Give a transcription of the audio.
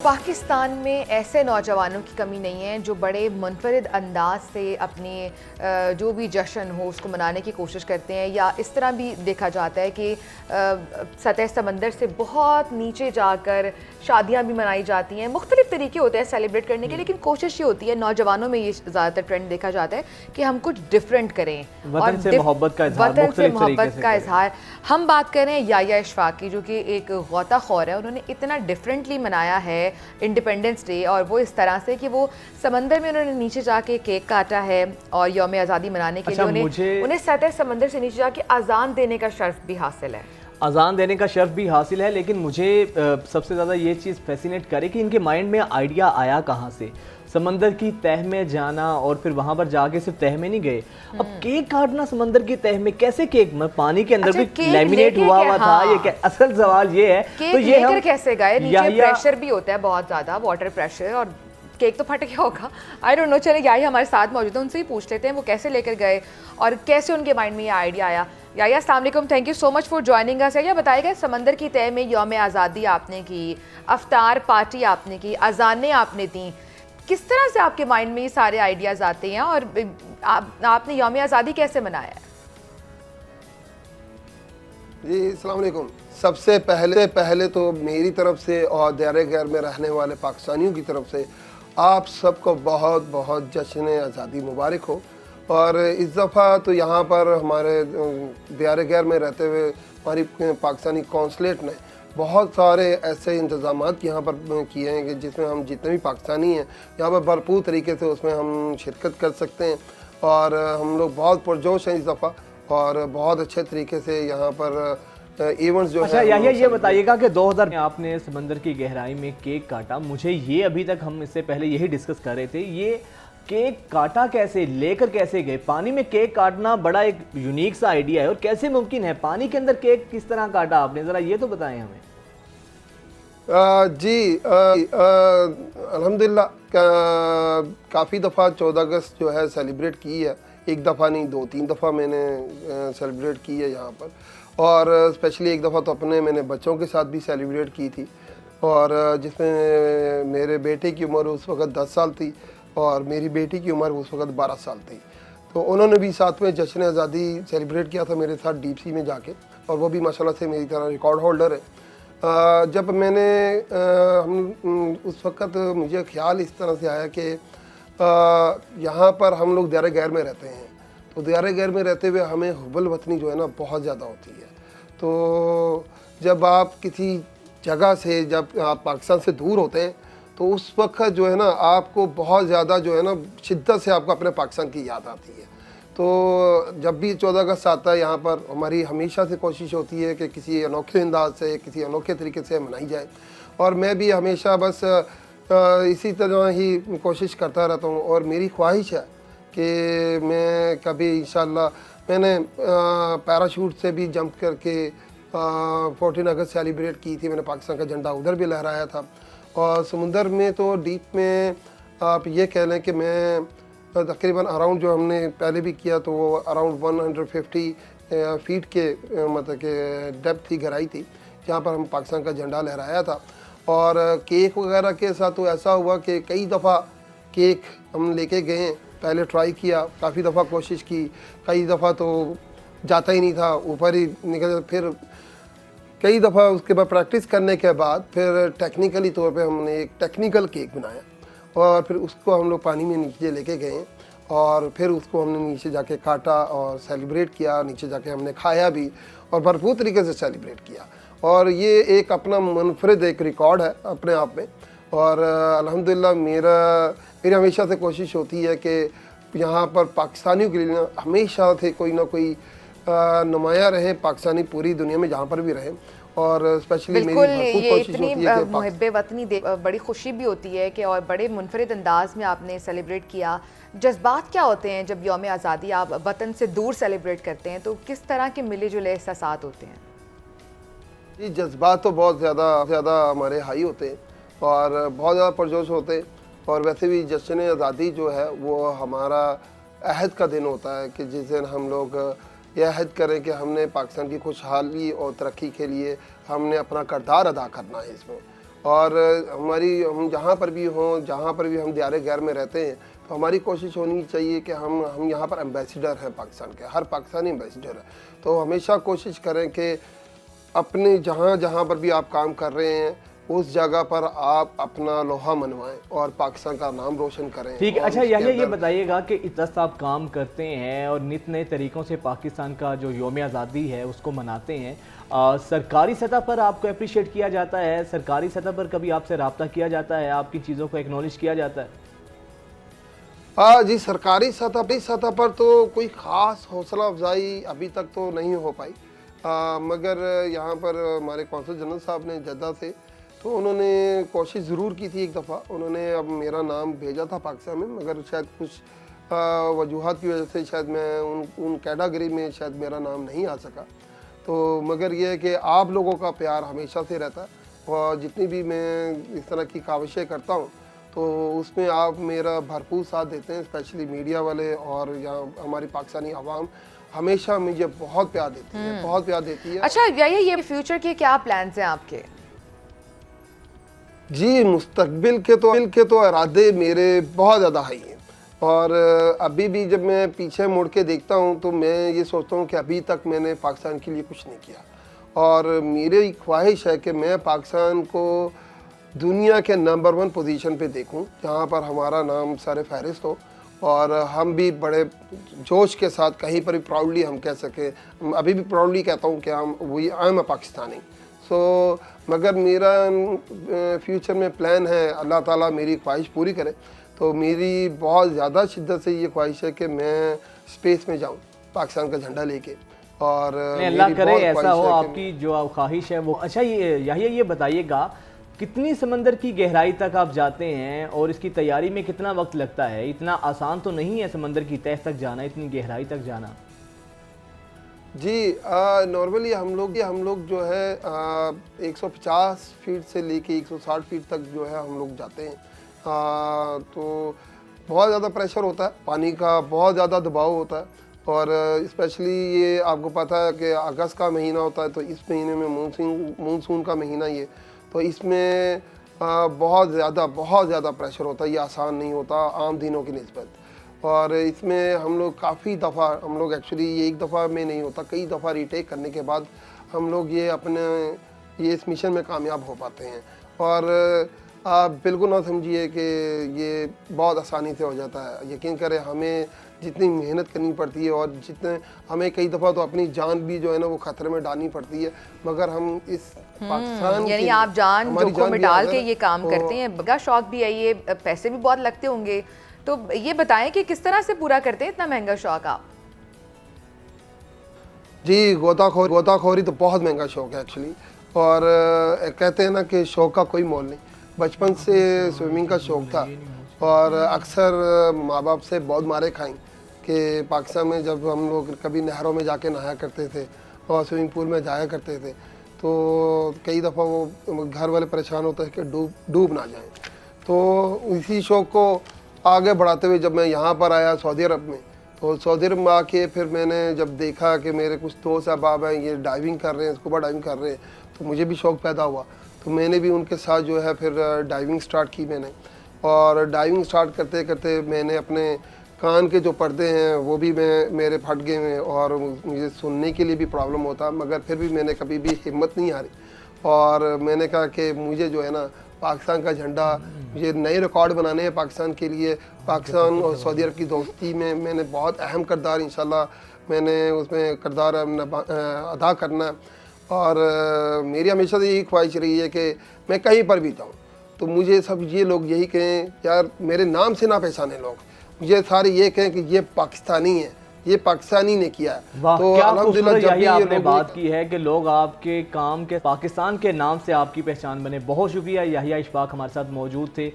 पाकिस्तान में ऐसे नौजवानों की कमी नहीं है जो बड़े मुनफरिद अंदाज से अपने जो भी जश्न हो उसको मनाने की कोशिश करते हैं, या इस तरह भी देखा जाता है कि सतह समंदर से बहुत नीचे जाकर शादियां भी मनाई जाती हैं। मुख्तलिफ तरीके होते हैं सेलिब्रेट करने के, लेकिन कोशिश ये होती है नौजवानों में, ये ज़्यादातर ट्रेंड देखा जाता है कि हम कुछ डिफरेंट करें वतन से मोहब्बत का इजहार, वतन से मुख्तलिफ मोहब्बत का इजहार। हम बात कर रहे हैं याया इशफाक की, जो कि एक गौताखोर है। उन्होंने इतना डिफरेंटली मनाया है इंडिपेंडेंस डे, और वो इस तरह से कि वो समंदर में उन्होंने नीचे जाके केक काटा है और यौम आज़ादी मनाने के लिए उन्हें सतह समंदर से नीचे जाके अजान देने का शर्फ भी हासिल है। अजान देने का शर्फ भी हासिल है। लेकिन मुझे सबसे ज़्यादा ये चीज़ फैसिनेट करे कि इनके माइंड में आइडिया आया कहाँ से, समंदर की तह में जाना और फिर वहां पर जाके सिर्फ तह में नहीं गए, अब केक काटना समंदर की तह में कैसे? केक में पानी के अंदर भी लैमिनेट हुआ हुआ था, ये क्या? असल सवाल ये है। तो ये हम कैसे गए? नीचे प्रेशर भी होता है बहुत ज्यादा, वाटर प्रेशर, और केक तो फट गया होगा। I don't know. चले याही हमारे साथ मौजूद है, उनसे ही पूछ लेते हैं वो कैसे लेकर गए और कैसे उनके माइंड में ये आइडिया आया। याया अस्सलाम वालेकुम, thank you so much for joining us. या बताइएगा, समंदर की तह में यौम आज़ादी आपने की, अफ्तार पार्टी आपने की, अजानें आपने दी, किस तरह से आपके माइंड में ये सारे आइडियाज़ आते हैं और आपने यौम आज़ादी कैसे मनाया है? जी अस्सलाम वालेकुम। सबसे पहले तो मेरी तरफ से और दायरे गैर में रहने वाले पाकिस्तानियों की तरफ से आप सबको बहुत बहुत जश्न आज़ादी मुबारक हो। और इस दफ़ा तो यहाँ पर हमारे दायरे गैर में रहते हुए हमारी पाकिस्तानी कौंसलेट ने बहुत सारे ऐसे इंतज़ाम यहाँ पर किए हैं कि जिसमें हम जितने भी पाकिस्तानी हैं यहाँ पर भरपूर तरीके से उसमें हम शिरकत कर सकते हैं। और हम लोग बहुत पुरजोश हैं इस दफ़ा, और बहुत अच्छे तरीके से यहाँ पर इवेंट्स जो अच्छा याहिया, ये बताइएगा कि 2000 में आपने समंदर की गहराई में केक काटा। मुझे ये अभी तक हम इससे पहले यही डिस्कस कर रहे थे, ये केक काटा कैसे, लेकर कैसे गए? पानी में केक काटना बड़ा एक यूनिक सा आइडिया है, और कैसे मुमकिन है? पानी के अंदर केक किस तरह काटा आपने, ज़रा ये तो बताएं हमें। जी अल्हम्दुलिल्लाह काफ़ी दफ़ा 14 अगस्त जो है सेलिब्रेट की है, एक दफ़ा नहीं 2-3 दफ़ा मैंने सेलिब्रेट की है यहाँ पर। और स्पेशली एक दफ़ा तो मैंने बच्चों के साथ भी सेलिब्रेट की थी, और जिसमें मेरे बेटे की उम्र उस वक़्त 10 साल थी और मेरी बेटी की उम्र उस वक़्त 12 साल थी। तो उन्होंने भी साथ में जश्न आज़ादी सेलिब्रेट किया था मेरे साथ डीप सी में जाके, और वो भी माशाल्लाह से मेरी तरह रिकॉर्ड होल्डर है। जब मैंने हम उस वक़्त मुझे ख़्याल इस तरह से आया कि यहाँ पर हम लोग दायरे गैर में रहते हैं, तो दायरे गैर में रहते हुए हमें हुब्बुल वतनी जो है ना बहुत ज़्यादा होती है। तो जब आप किसी जगह से, जब आप पाकिस्तान से दूर होते हैं, तो उस वक्त जो है ना आपको बहुत ज़्यादा जो है ना शिद्दत से आपको अपने पाकिस्तान की याद आती है। तो जब भी 14 अगस्त आता है यहाँ पर हमारी हमेशा से कोशिश होती है कि किसी अनोखे अंदाज से, किसी अनोखे तरीके से मनाई जाए, और मैं भी हमेशा बस इसी तरह ही कोशिश करता रहता हूँ। और मेरी ख्वाहिश है कि मैं कभी इंशाल्लाह, मैंने पैराशूट से भी जंप करके 14 अगस्त सेलिब्रेट की थी, मैंने पाकिस्तान का झंडा उधर भी लहराया था। और समुंदर में तो डीप में आप ये कह लें कि मैं तकरीबन अराउंड, जो हमने पहले भी किया तो वो अराउंड 150 फीट के मतलब के डेप्थ थी, गहराई थी, जहाँ पर हम पाकिस्तान का झंडा लहराया था। और केक वगैरह के साथ तो ऐसा हुआ कि कई दफ़ा केक हम लेके गए, पहले ट्राई किया, काफ़ी दफ़ा कोशिश की, कई दफ़ा तो जाता ही नहीं था, ऊपर ही निकल। फिर कई दफ़ा उसके बाद प्रैक्टिस करने के बाद फिर टेक्निकली तौर पे हमने एक टेक्निकल केक बनाया, और फिर उसको हम लोग पानी में नीचे लेके गए, और फिर उसको हमने नीचे जाके काटा और सेलिब्रेट किया। नीचे जाके हमने खाया भी और भरपूर तरीके से सेलिब्रेट किया। और ये एक अपना मुनफरिद एक रिकॉर्ड है अपने आप में। और अल्हम्दुलिल्लाह मेरी हमेशा से कोशिश होती है कि यहाँ पर पाकिस्तानियों के लिए हमेशा से कोई ना कोई नुमाया रहे पाकिस्तानी पूरी दुनिया में जहाँ पर भी रहे। और स्पेशली बिल्कुल, ये इतनी मुहिब्बे वतनी बड़ी खुशी भी होती है कि, और बड़े मुनफरिद अंदाज में आपने सेलिब्रेट किया। जज्बात क्या होते हैं जब यौम आज़ादी आप वतन से दूर सेलिब्रेट करते हैं, तो किस तरह के मिले जुले एहसास होते हैं? ये जज्बात तो बहुत ज़्यादा हमारे हाई होते हैं और बहुत ज़्यादा पुरजोश होते हैं। और वैसे भी जश्न आज़ादी जो है वो हमारा अहद का दिन होता है कि जिस दिन हम लोग ये अहद करें कि हमने पाकिस्तान की खुशहाली और तरक्की के लिए हमने अपना किरदार अदा करना है इसमें। और हम जहाँ पर भी हों, जहाँ पर भी हम दियारे गैर में रहते हैं, तो हमारी कोशिश होनी चाहिए कि हम यहाँ पर एम्बेसडर हैं पाकिस्तान के, हर पाकिस्तानी एम्बेसडर है। तो हमेशा कोशिश करें कि अपने जहाँ पर भी आप काम कर रहे हैं उस जगह पर आप अपना लोहा मनवाएं और पाकिस्तान का नाम रोशन करें। ठीक है। और अच्छा उसके यही ये अंदर- बताइएगा कि इतना आप काम करते हैं और नित नए तरीक़ों से पाकिस्तान का जो यौम आज़ादी है उसको मनाते हैं, सरकारी सतह पर आपको अप्रिशिएट किया जाता है? सरकारी सतह पर कभी आपसे रब्ता किया जाता है, आपकी चीज़ों को एक्नॉलेज किया जाता है? जी, सरकारी सतह पर तो कोई ख़ास हौसला अफजाई अभी तक तो नहीं हो पाई, मगर यहाँ पर हमारे कौंसल जनरल साहब ने जद्दा से, तो उन्होंने कोशिश ज़रूर की थी। एक दफ़ा उन्होंने अब मेरा नाम भेजा था पाकिस्तान में, मगर शायद कुछ वजूहात की वजह से शायद मैं उन कैटेगरी में शायद मेरा नाम नहीं आ सका। तो मगर ये है कि आप लोगों का प्यार हमेशा से रहता है, और जितनी भी मैं इस तरह की काविशें करता हूँ तो उसमें आप मेरा भरपूर साथ देते हैं, स्पेशली मीडिया वाले और यहाँ हमारी पाकिस्तानी आवाम हमेशा मुझे बहुत प्यार देती है, बहुत प्यार देती है। अच्छा ये फ्यूचर के क्या प्लान्स हैं आपके? जी, मुस्तकबिल के तो इरादे मेरे बहुत ज़्यादा हाई हैं, और अभी भी जब मैं पीछे मुड़ के देखता हूँ तो मैं ये सोचता हूँ कि अभी तक मैंने पाकिस्तान के लिए कुछ नहीं किया, और मेरी ख्वाहिश है कि मैं पाकिस्तान को दुनिया के नंबर 1 पोजीशन पे देखूं, जहाँ पर हमारा नाम सर फहरिस्त हो और हम भी बड़े जोश के साथ कहीं पर भी प्राउडली हम कह सकें। अभी भी प्राउडली कहता हूँ कि आई एम अ पाकिस्तानी। सो मगर मेरा फ्यूचर में प्लान है, अल्लाह ताला मेरी ख्वाहिश पूरी करे, तो मेरी बहुत ज़्यादा शिद्दत से ये ख्वाहिश है कि मैं स्पेस में जाऊँ पाकिस्तान का झंडा लेके, और अल्लाह करे बहुत ऐसा ख्वाहिश हो, है कि आपकी जो ख्वाहिश है वो। अच्छा ये बताइएगा, कितनी समंदर की गहराई तक आप जाते हैं और इसकी तैयारी में कितना वक्त लगता है? इतना आसान तो नहीं है समंदर की तह तक जाना, इतनी गहराई तक जाना। जी, नॉर्मली हम लोग जो है 150 फीट से लेके 160 फीट तक जो है हम लोग जाते हैं। तो बहुत ज़्यादा प्रेशर होता है, पानी का बहुत ज़्यादा दबाव होता है, और स्पेशली ये आपको पता है कि अगस्त का महीना होता है, तो इस महीने में मानसून का महीना ये, तो इसमें बहुत ज़्यादा प्रेशर होता है। ये आसान नहीं होता आम दिनों की निस्बत, और इसमें हम लोग काफ़ी दफ़ा एक्चुअली ये एक दफ़ा में नहीं होता, कई दफ़ा रीटेक करने के बाद हम लोग ये इस मिशन में कामयाब हो पाते हैं। और आप बिल्कुल ना समझिए कि ये बहुत आसानी से हो जाता है। यकीन करें, हमें जितनी मेहनत करनी पड़ती है और जितने हमें कई दफ़ा तो अपनी जान भी जो है ना वो ख़तरे में डालनी पड़ती है, मगर हम इस पाकिस्तान के यानी लिए आप जान हमारी जोखिम में भी डाल अगर के ये काम तो करते हैं। बड़ा शौक भी है ये, पैसे भी बहुत लगते होंगे, तो ये बताएं कि किस तरह से पूरा करते हैं इतना महंगा शौक आप? जी, गोताखोरी तो बहुत महंगा शौक है एक्चुअली, और कहते हैं ना कि शौक का कोई मोल नहीं। बचपन से स्विमिंग का शौक था, और अक्सर माँ बाप से बहुत मारे खाई कि पाकिस्तान में जब हम लोग कभी नहरों में जाके नहाया करते थे और स्विमिंग पूल में जाया करते थे, तो कई दफ़ा वो घर वाले परेशान होते हैं कि डूब ना जाएं। तो इसी शौक़ को आगे बढ़ाते हुए जब मैं यहाँ पर आया सऊदी अरब में, तो सऊदी अरब में आके फिर मैंने जब देखा कि मेरे कुछ दोस्त अहबाब हैं ये डाइविंग कर रहे हैं, स्कूबा डाइविंग कर रहे हैं, तो मुझे भी शौक़ पैदा हुआ। तो मैंने भी उनके साथ जो है फिर डाइविंग स्टार्ट की मैंने, और डाइविंग स्टार्ट करते करते मैंने अपने कान के जो पर्दे हैं वो भी मेरे फट गए हैं, और मुझे सुनने के लिए भी प्रॉब्लम होता, मगर फिर भी मैंने कभी भी हिम्मत नहीं हारी, और मैंने कहा कि मुझे जो है ना पाकिस्तान का झंडा, मुझे नए रिकॉर्ड बनाने हैं पाकिस्तान के लिए। पाकिस्तान और सऊदी अरब की दोस्ती में मैंने बहुत अहम किरदार इंशाल्लाह मैंने उसमें किरदार अदा करना है, और मेरी हमेशा से यही ख्वाहिश रही है कि मैं कहीं पर भी जाऊँ तो मुझे सब ये लोग यही कहें, यार मेरे नाम से ना पहचाने लोग, मुझे सारे ये कहें कि ये पाकिस्तानी है, ये पाकिस्तानी ने किया है। तो अल्हम्दुलिल्लाह जब भी आपने बात की है कि लोग आपके काम के पाकिस्तान के नाम से आपकी पहचान बने। बहुत शुक्रिया, याहिया इशफाक हमारे साथ मौजूद थे।